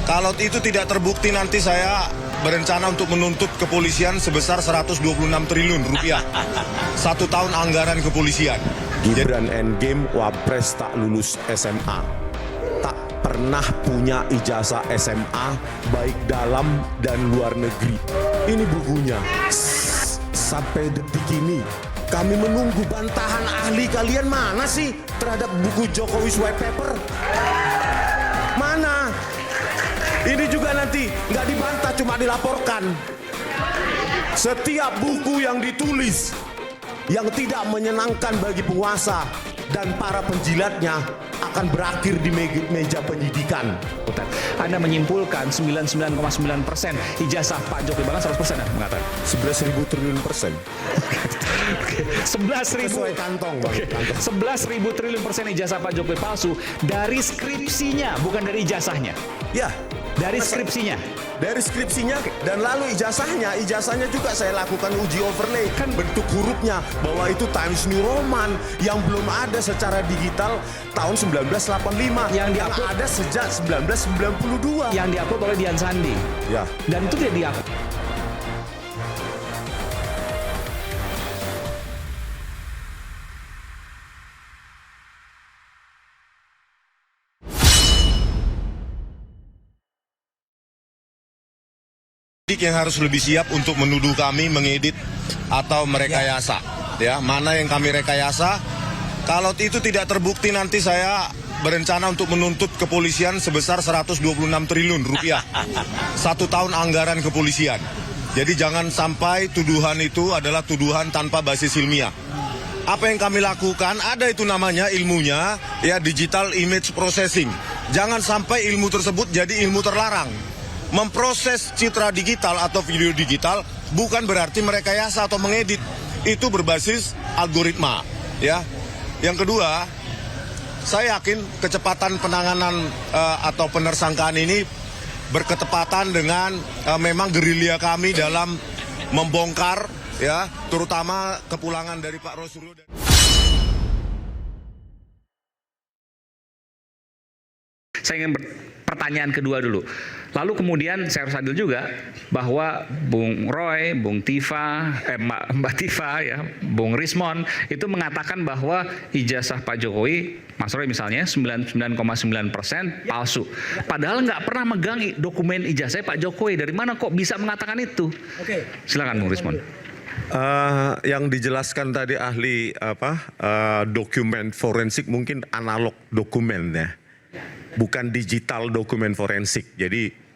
Kalau itu tidak terbukti nanti saya berencana untuk menuntut kepolisian sebesar 126 triliun rupiah. 1 tahun anggaran kepolisian. Gibran endgame wapres tak lulus SMA. Tak pernah punya ijazah SMA baik dalam dan luar negeri. Ini bukunya. Sampai detik ini kami menunggu bantahan ahli kalian mana sih terhadap buku Jokowi's White Paper? Mana? Ini juga nanti nggak dibantah, cuma dilaporkan. Setiap buku yang ditulis yang tidak menyenangkan bagi penguasa dan para penjilatnya akan berakhir di meja penyidikan. Anda menyimpulkan 99,9% ijazah Pak Jokowi bahkan 100% mengatakan 11.000 triliun persen. 11.000 Sesuai kantong, Bang. 11.000 triliun persen ijazah Pak Jokowi palsu dari skripsinya, bukan dari ijazahnya. Ya, Dari skripsinya. dari skripsinya dan lalu ijazahnya juga saya lakukan uji overlay kan bentuk hurufnya bahwa itu Times New Roman yang belum ada secara digital tahun 1985 yang ada sejak 1992 Yang diupload oleh Dian Sandi. ya. Dan itu tidak diupload. Yang harus lebih siap untuk menuduh kami mengedit atau merekayasa. Ya, mana yang kami rekayasa? Kalau itu tidak terbukti nanti saya berencana untuk menuntut kepolisian sebesar 126 triliun rupiah. 1 tahun anggaran kepolisian. Jadi jangan sampai tuduhan itu adalah tuduhan tanpa basis ilmiah. Apa yang kami lakukan, ada itu namanya ilmunya, ya digital image processing. Jangan sampai ilmu tersebut jadi ilmu terlarang. Memproses citra digital atau video digital bukan berarti merekayasa atau mengedit. Itu berbasis algoritma, ya. Yang kedua, saya yakin kecepatan penanganan atau penersangkaan ini berketepatan dengan memang gerilya kami dalam membongkar, ya, terutama kepulangan dari Pak Rosuryo. Saya ingin pertanyaan kedua dulu. Lalu kemudian saya harus adil juga bahwa Bung Roy, Bung Tifa, Mbak Tifa, ya, Bung Rismon itu mengatakan bahwa ijazah Pak Jokowi, Mas Roy misalnya 99,9% palsu. Padahal nggak pernah megang dokumen ijazah Pak Jokowi. Dari mana kok bisa mengatakan itu? Oke. Silakan Bung Rismon. Yang dijelaskan tadi ahli dokumen forensik mungkin analog dokumen ya. Bukan digital dokumen forensik. Jadi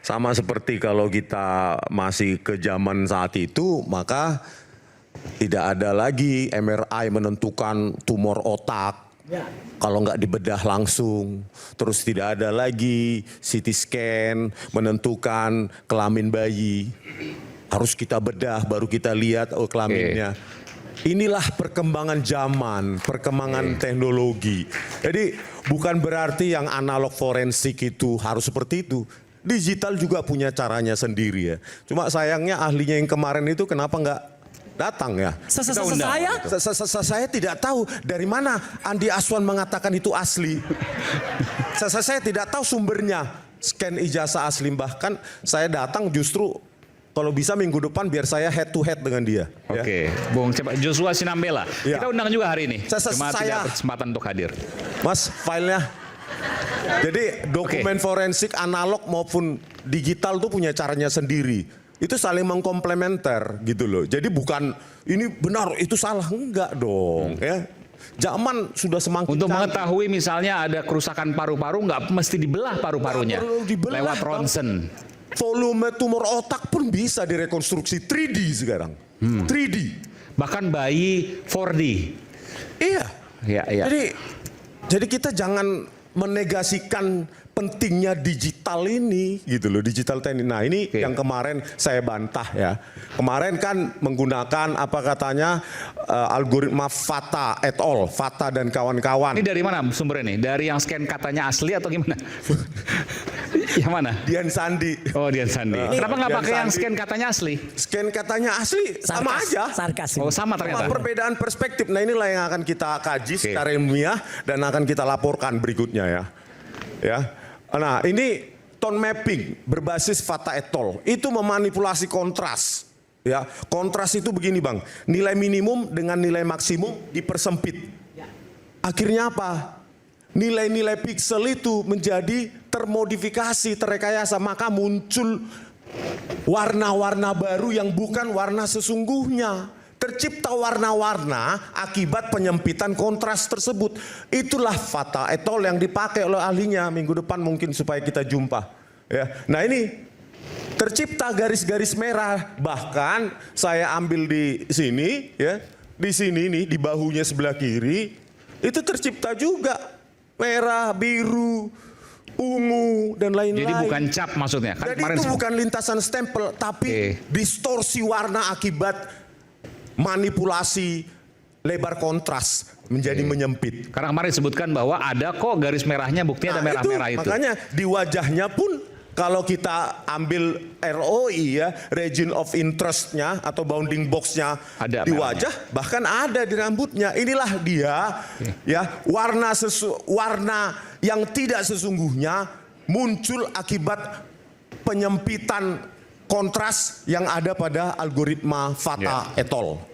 sama seperti kalau kita masih ke zaman saat itu, maka tidak ada lagi MRI menentukan tumor otak. Kalau nggak dibedah langsung. Terus tidak ada lagi CT scan menentukan kelamin bayi. Harus kita bedah baru kita lihat kelaminnya. Inilah perkembangan zaman, perkembangan teknologi. Jadi bukan berarti yang analog forensik itu harus seperti itu. Digital juga punya caranya sendiri ya. Cuma sayangnya ahlinya yang kemarin itu kenapa nggak datang ya? Saya tidak tahu dari mana Andi Aswan mengatakan itu asli. Saya tidak tahu sumbernya. Scan ijazah asli, bahkan saya datang justru kalau bisa minggu depan biar saya head to head dengan dia. Oke, ya. Bung Joshua Sinambela. Ya. Kita undang juga hari ini. Cuma saya tidak berkesempatan untuk hadir. Mas, filenya. Jadi dokumen forensik analog maupun digital tuh punya caranya sendiri. Itu saling mengkomplementer gitu loh. Jadi bukan ini benar itu salah, enggak dong ya. Zaman sudah semakin untuk canggih. Mengetahui misalnya ada kerusakan paru-paru nggak mesti dibelah paru-parunya lewat ronsen. Volume tumor otak pun bisa direkonstruksi 3D sekarang. 3D. Bahkan bayi 4D. Iya. Ya, ya. Jadi kita jangan menegasikan pentingnya digital ini gitu loh, digital teknik. Nah ini yang kemarin saya bantah ya. Kemarin kan menggunakan apa katanya algoritma Fata et al, Fata dan kawan-kawan. Ini dari mana sumbernya nih? Dari yang scan katanya asli atau gimana? Yang mana? Dian Sandi. Oh Dian Sandi. Kenapa nggak pakai yang scan katanya asli? Scan katanya asli sama aja. Sarkas. Oh sama ternyata. Perbedaan perspektif. Nah inilah yang akan kita kaji secara ilmiah dan akan kita laporkan berikutnya ya. Ya. Nah ini tone mapping berbasis Fatah et al. Itu memanipulasi kontras. Ya, kontras itu begini Bang, nilai minimum dengan nilai maksimum dipersempit. Akhirnya apa? Nilai-nilai piksel itu menjadi termodifikasi, terrekayasa, maka muncul warna-warna baru yang bukan warna sesungguhnya. Tercipta warna-warna akibat penyempitan kontras tersebut. Itulah Fatah et al. Yang dipakai oleh ahlinya minggu depan mungkin supaya kita jumpa. Ya, nah ini tercipta garis-garis merah. Bahkan saya ambil di sini, ya, di sini nih di bahunya sebelah kiri itu tercipta juga merah, biru, ungu dan lain-lain. Jadi bukan cap maksudnya kan? Jadi itu bukan lintasan stempel, tapi distorsi warna akibat manipulasi lebar kontras menjadi menyempit. Karena kemarin disebutkan bahwa ada kok garis merahnya, buktinya ada merah-merah itu. Makanya di wajahnya pun kalau kita ambil ROI ya, region of interest-nya atau bounding box-nya di wajah, bahkan ada di rambutnya. Inilah dia ya, warna yang tidak sesungguhnya muncul akibat penyempitan kontras yang ada pada algoritma Fatah et al.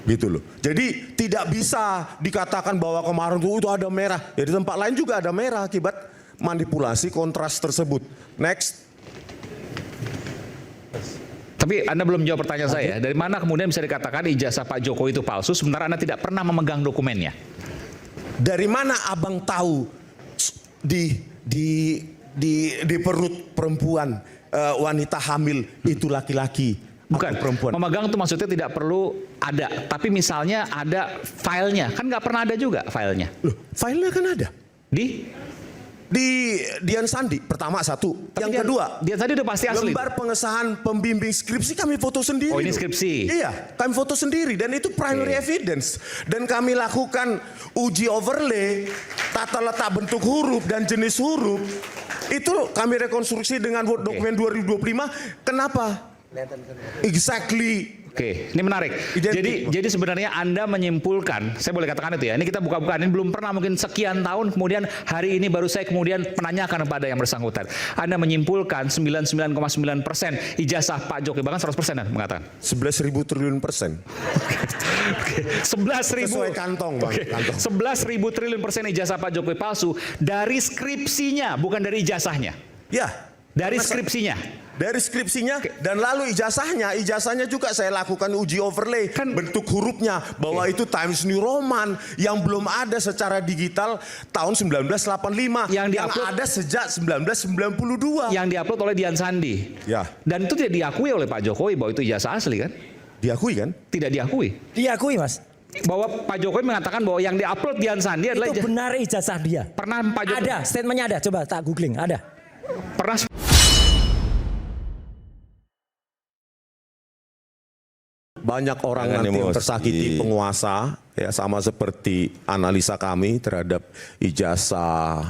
Gitu loh. Jadi tidak bisa dikatakan bahwa kemarin itu ada merah. Ya di tempat lain juga ada merah akibat manipulasi kontras tersebut. Next. Tapi Anda belum jawab pertanyaan saya. Dari mana kemudian bisa dikatakan ijazah Pak Jokowi itu palsu sementara Anda tidak pernah memegang dokumennya? Dari mana abang tahu di perut perempuan wanita hamil itu laki-laki? Bukan, memegang itu maksudnya tidak perlu ada, tapi misalnya ada filenya, kan nggak pernah ada juga filenya. Loh, filenya kan ada. Di Dian Sandi, pertama satu. Tapi yang kedua, Dian Sandi udah pasti asli. Lembar pengesahan pembimbing skripsi kami foto sendiri. Oh ini skripsi. Iya, kami foto sendiri dan itu primary evidence. Dan kami lakukan uji overlay, tata letak bentuk huruf dan jenis huruf. Itu kami rekonstruksi dengan Word dokumen 2025. Kenapa? Exactly. Oke, ini menarik. Jadi sebenarnya Anda menyimpulkan, saya boleh katakan itu ya, ini kita buka-bukaan, ini belum pernah mungkin sekian tahun, kemudian hari ini baru saya kemudian menanyakan kepada yang bersangkutan. Anda menyimpulkan 99,9% ijazah Pak Jokowi, bahkan 100% mengatakan. 11.000 triliun persen. 11.000. Sesuai kantong Bang. Kantong. 11.000 triliun persen ijazah Pak Jokowi palsu dari skripsinya, bukan dari ijazahnya. Ya. Dari skripsinya. Dari skripsinya dan lalu ijazahnya juga saya lakukan uji overlay bentuk hurufnya bahwa itu Times New Roman yang belum ada secara digital tahun 1985 yang ada sejak 1992 yang diupload oleh Dian Sandi. Ya. Dan itu tidak diakui oleh Pak Jokowi bahwa itu ijazah asli kan? Diakui kan? Tidak diakui. Diakui Mas. Bahwa Pak Jokowi mengatakan bahwa yang diupload Dian Sandi adalah itu benar ijazah dia. Pernah Pak Jokowi? Ada, statementnya ada. Coba tak googling, ada. Pernah. Banyak orang nanti yang tersakiti penguasa ya, sama seperti analisa kami terhadap ijazah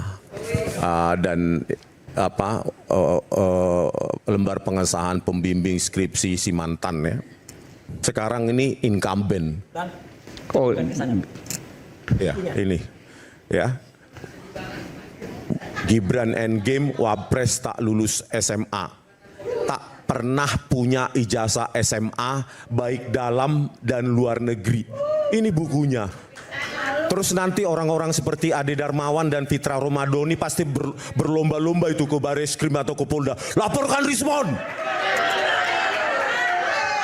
dan lembar pengesahan pembimbing skripsi si mantan ya. Sekarang ini incumbent. Oh, ya ini ya. Gibran Endgame Wapres tak lulus SMA. Tak pernah punya ijazah SMA baik dalam dan luar negeri. Ini bukunya. Terus nanti orang-orang seperti Ade Darmawan dan Fitra Romadhoni pasti berlomba-lomba itu ke Bareskrim atau ke Polda. Laporkan Rismon.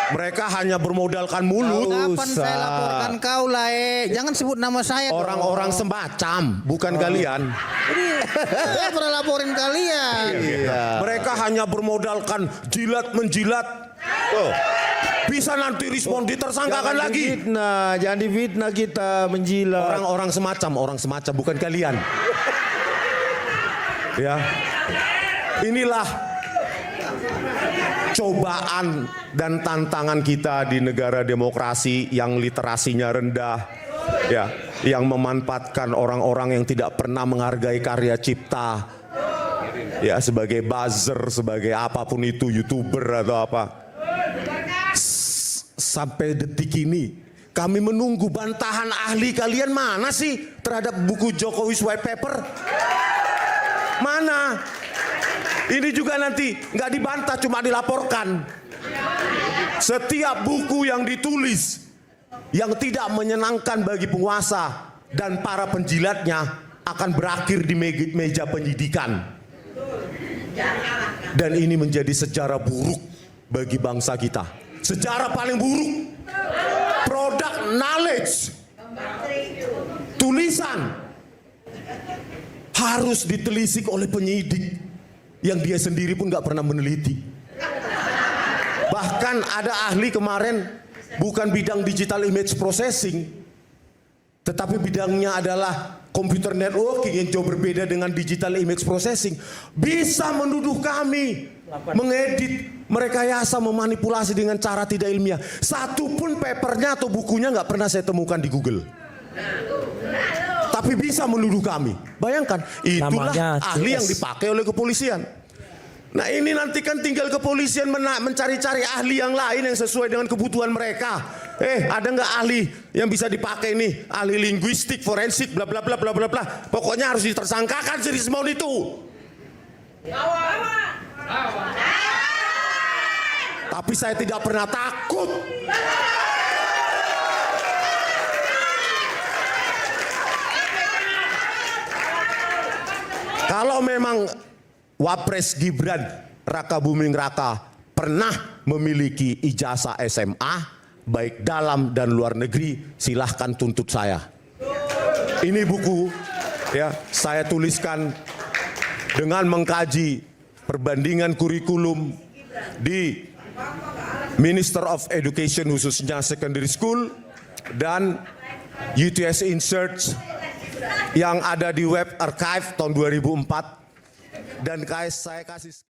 Mereka hanya bermodalkan mulut. Kapan saya laporkan kau lah jangan sebut nama saya. Orang-orang semacam, bukan kalian. Saya pernah laporin kalian. Iya. Mereka hanya bermodalkan jilat-menjilat. Oh. Bisa nanti Rismon ditersangkakan lagi. Jangan difitnah kita menjilat. Orang-orang semacam, bukan kalian. Ya. Inilah cobaan dan tantangan kita di negara demokrasi yang literasinya rendah, ya, yang memanfaatkan orang-orang yang tidak pernah menghargai karya cipta, ya, sebagai buzzer, sebagai apapun itu, YouTuber atau apa. Sampai detik ini kami menunggu bantahan ahli kalian mana sih terhadap buku Jokowi's White Paper? Mana? Ini juga nanti nggak dibantah, cuma dilaporkan. Setiap buku yang ditulis yang tidak menyenangkan bagi penguasa dan para penjilatnya akan berakhir di meja penyidikan. Dan ini menjadi sejarah buruk bagi bangsa kita. Sejarah paling buruk. Produk knowledge. Tulisan harus ditelisik oleh penyidik yang dia sendiri pun nggak pernah meneliti. Bahkan ada ahli kemarin bukan bidang digital image processing, tetapi bidangnya adalah computer networking yang jauh berbeda dengan digital image processing. Bisa menuduh kami mengedit, merekayasa, memanipulasi dengan cara tidak ilmiah. Satu pun papernya atau bukunya nggak pernah saya temukan di Google. Tapi bisa menuduh kami. Bayangkan, itulah Namanya ahli yang CS. dipakai oleh kepolisian. Nah ini nanti kan tinggal kepolisian mencari-cari ahli yang lain yang sesuai dengan kebutuhan mereka. Ada nggak ahli yang bisa dipakai nih? Ahli linguistik, forensik, bla bla bla bla bla bla. Pokoknya harus ditersangkakan si Rismond itu. Tapi saya tidak pernah takut. Kalau memang Wapres Gibran Raka Buming Raka pernah memiliki ijazah SMA, baik dalam dan luar negeri, silahkan tuntut saya. Ini buku ya saya tuliskan dengan mengkaji perbandingan kurikulum di Minister of Education khususnya Secondary School dan UTS Insearch yang ada di web archive tahun 2004 dan saya kasih